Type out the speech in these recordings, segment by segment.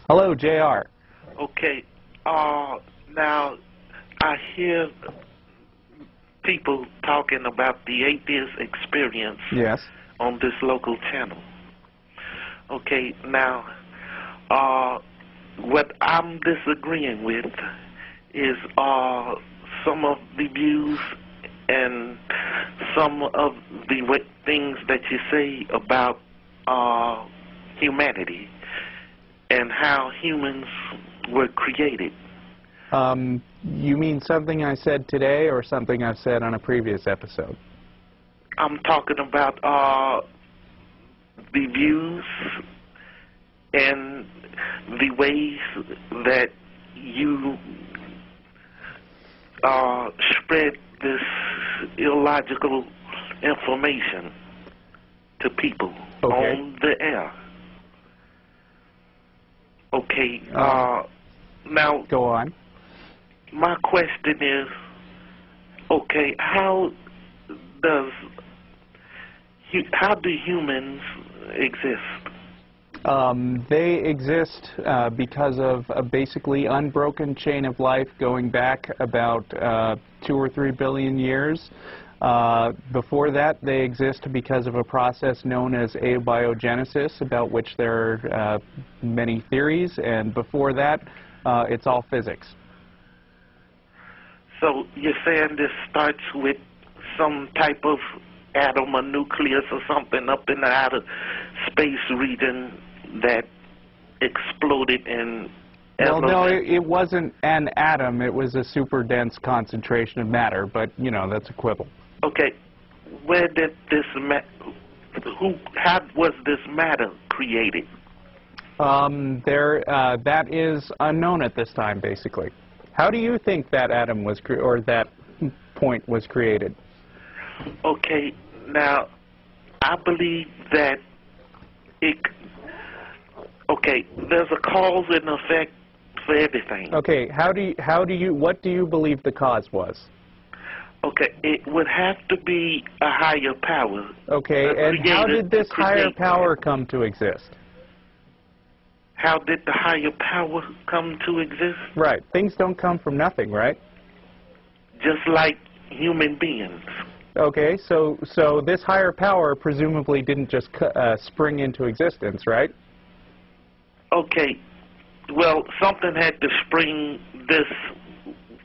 Hello, JR. Okay. Now, I hear people talking about the Atheist Experience Yes. on this local channel. Okay, now, what I'm disagreeing with is some of the views and some of the things that you say about humanity and how humans were created. You mean something I said today or something I've said on a previous episode? I'm talking about the views and the ways that you spread this illogical information to people on the air. Okay, now go on. My question is, okay, how do humans exist? They exist because of a basically unbroken chain of life going back about 2 or 3 billion years. Before that, they exist because of a process known as abiogenesis, about which there are many theories, and before that, it's all physics. So you're saying this starts with some type of atom or nucleus or something up in the outer space region that exploded in... Well, no, it wasn't an atom. It was a super dense concentration of matter, but, you know, that's a quibble. Okay, where did this how was this matter created? That is unknown at this time, basically. How do you think that atom was or that point was created? Okay, now I believe that there's a cause and effect for everything. Okay, what do you believe the cause was? Okay, it would have to be a higher power. Okay, and how did this higher power come to exist? How did the higher power come to exist? Right, things don't come from nothing, right? Just like human beings. Okay, so this higher power presumably didn't just spring into existence, right? Okay, well, something had to spring this,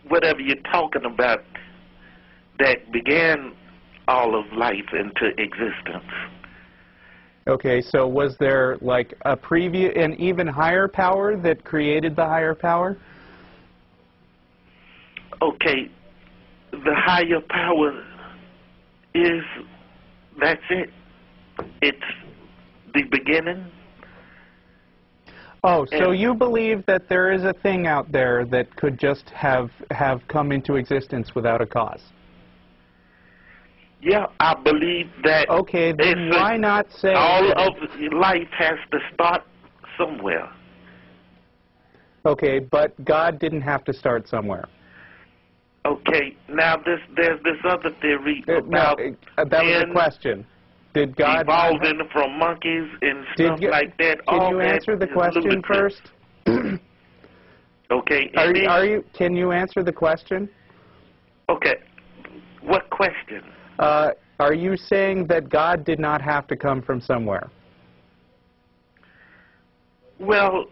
whatever you're talking about, that began all of life into existence. Okay, so was there like an even higher power that created the higher power? Okay, the higher power that's it. It's the beginning. Oh, so you believe that there is a thing out there that could just have come into existence without a cause? Yeah, I believe that. Okay, then why not say all of life has to start somewhere? Okay, but God didn't have to start somewhere. Okay, now there's this other theory about that was a question. Did God evolving from monkeys and stuff like that? Can you answer the question first? Okay. Can you answer the question? Okay. What question? Are you saying that God did not have to come from somewhere? Well,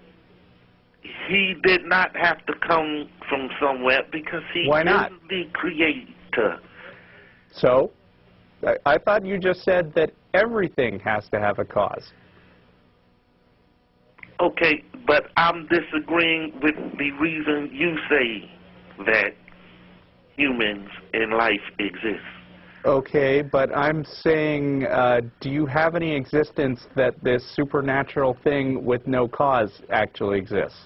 he did not have to come from somewhere because he is the creator. So? I thought you just said that everything has to have a cause. Okay, but I'm disagreeing with the reason you say that humans and life exist. Okay, but I'm saying, do you have any existence that this supernatural thing with no cause actually exists?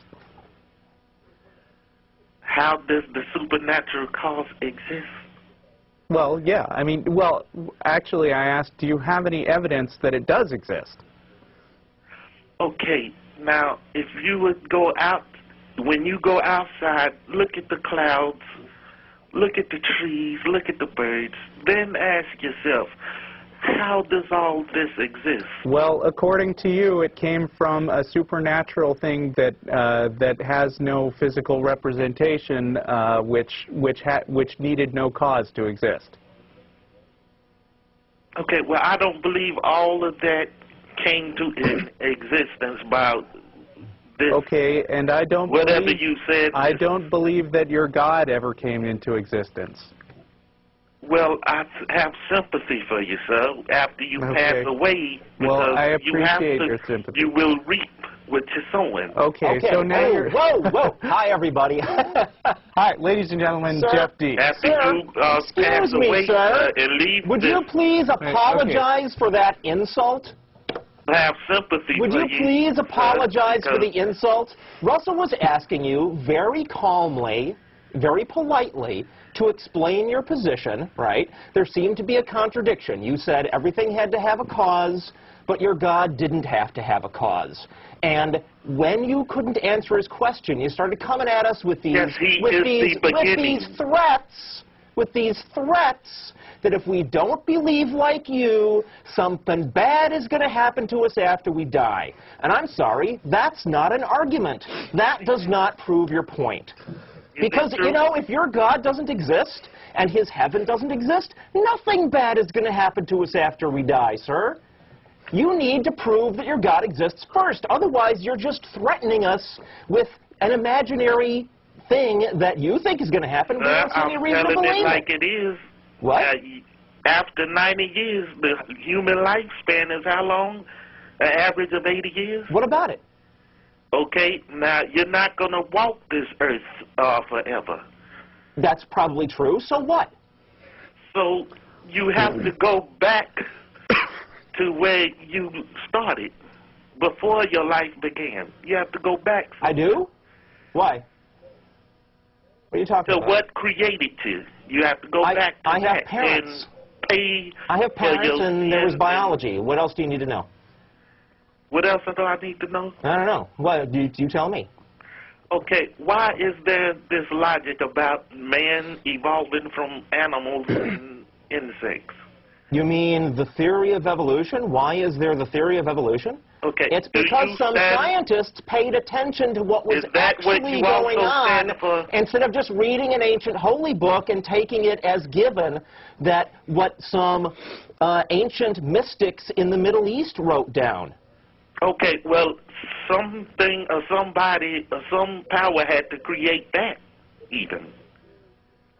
How does the supernatural cause exist? Well, yeah. I mean, well, actually, I asked, do you have any evidence that it does exist? Okay, now, if you would go out, when you go outside, look at the clouds, look at the trees, look at the birds, then ask yourself, how does all this exist? Well, according to you, it came from a supernatural thing that that has no physical representation, which needed no cause to exist. Okay, well, I don't believe all of that came to existence by this. Okay, and I don't whatever believe, you said. I don't believe that your God ever came into existence. Well, I have sympathy for you, sir. After you pass away, well, I you appreciate have your to, sympathy. you will reap what you're sowing. Okay, so now you're... Whoa. Hi, everybody. Hi, ladies and gentlemen, Sir? Jeff D. After Sir, you pass excuse me, away sir. and leave Would this, you please apologize for that insult? have sympathy Would for you please apologize for the insult? Russell was asking you very calmly, very politely, to explain your position, right? There seemed to be a contradiction. You said everything had to have a cause, but your God didn't have to have a cause. And when you couldn't answer his question, you started coming at us with these, with these threats that if we don't believe like you, something bad is going to happen to us after we die. And I'm sorry, that's not an argument. That does not prove your point. Because, you know, if your God doesn't exist and his heaven doesn't exist, nothing bad is going to happen to us after we die, sir. You need to prove that your God exists first. Otherwise, you're just threatening us with an imaginary thing that you think is going to happen. We don't see any reason to believe it. Like it is. What? After 90 years, the human lifespan is how long? An average of 80 years? What about it? Okay, now you're not going to walk this earth forever. That's probably true. So what? So you have to go back to where you started before your life began. You have to go back. I do? Why? What are you talking about? So what created you? You have to go back to I have that parents. And pay. I have parents, and there was biology. What else do you need to know? What else do I need to know? I don't know. What do you tell me? Okay, why is there this logic about man evolving from animals and insects? You mean the theory of evolution? Why is there the theory of evolution? Okay. It's because some scientists paid attention to what was actually going on instead of just reading an ancient holy book and taking it as given that what some ancient mystics in the Middle East wrote down. Okay, well, something or somebody or some power had to create that even.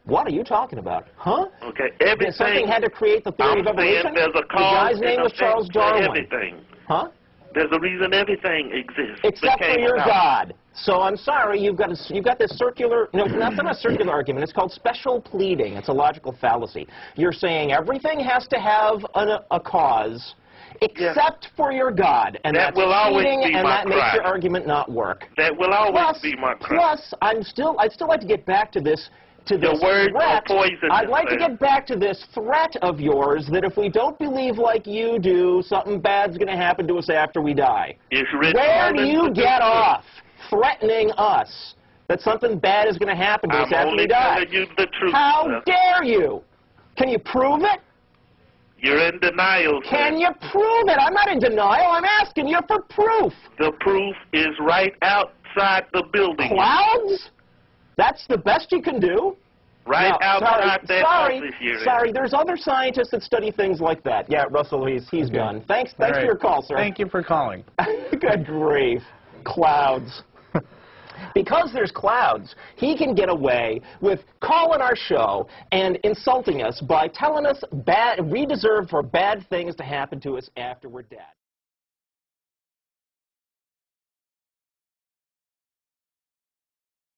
What are you talking about? Huh? Okay, everything. Something had to create the theory of evolution? There's a cause. The guy's name was Charles Darwin. Everything. Huh? There's a reason everything exists. Except for your God. So I'm sorry, you've got this circular, no, that's not a circular argument. It's called special pleading. It's a logical fallacy. You're saying everything has to have a cause except for your God, and that that's will always cheating, be and my that makes your argument not work. That will always be my cry. Plus, I'd still like to get back to this. The words are poison. I'd like to get back to this threat of yours that if we don't believe like you do, something bad's going to happen to us after we die. Where do you get off threatening us that something bad is going to happen to us after we die? I'm only telling you the truth. How dare you? Can you prove it? You're in denial, sir. Can you prove it? I'm not in denial. I'm asking you for proof. The proof is right outside the building. Clouds? That's the best you can do? Right outside that office here. Sorry, there's other scientists that study things like that. Yeah, Russell, he's done. Thanks for your call, sir. Thank you for calling. Good grief. Clouds. Because there's clouds, he can get away with calling our show and insulting us by telling us we deserve for bad things to happen to us after we're dead.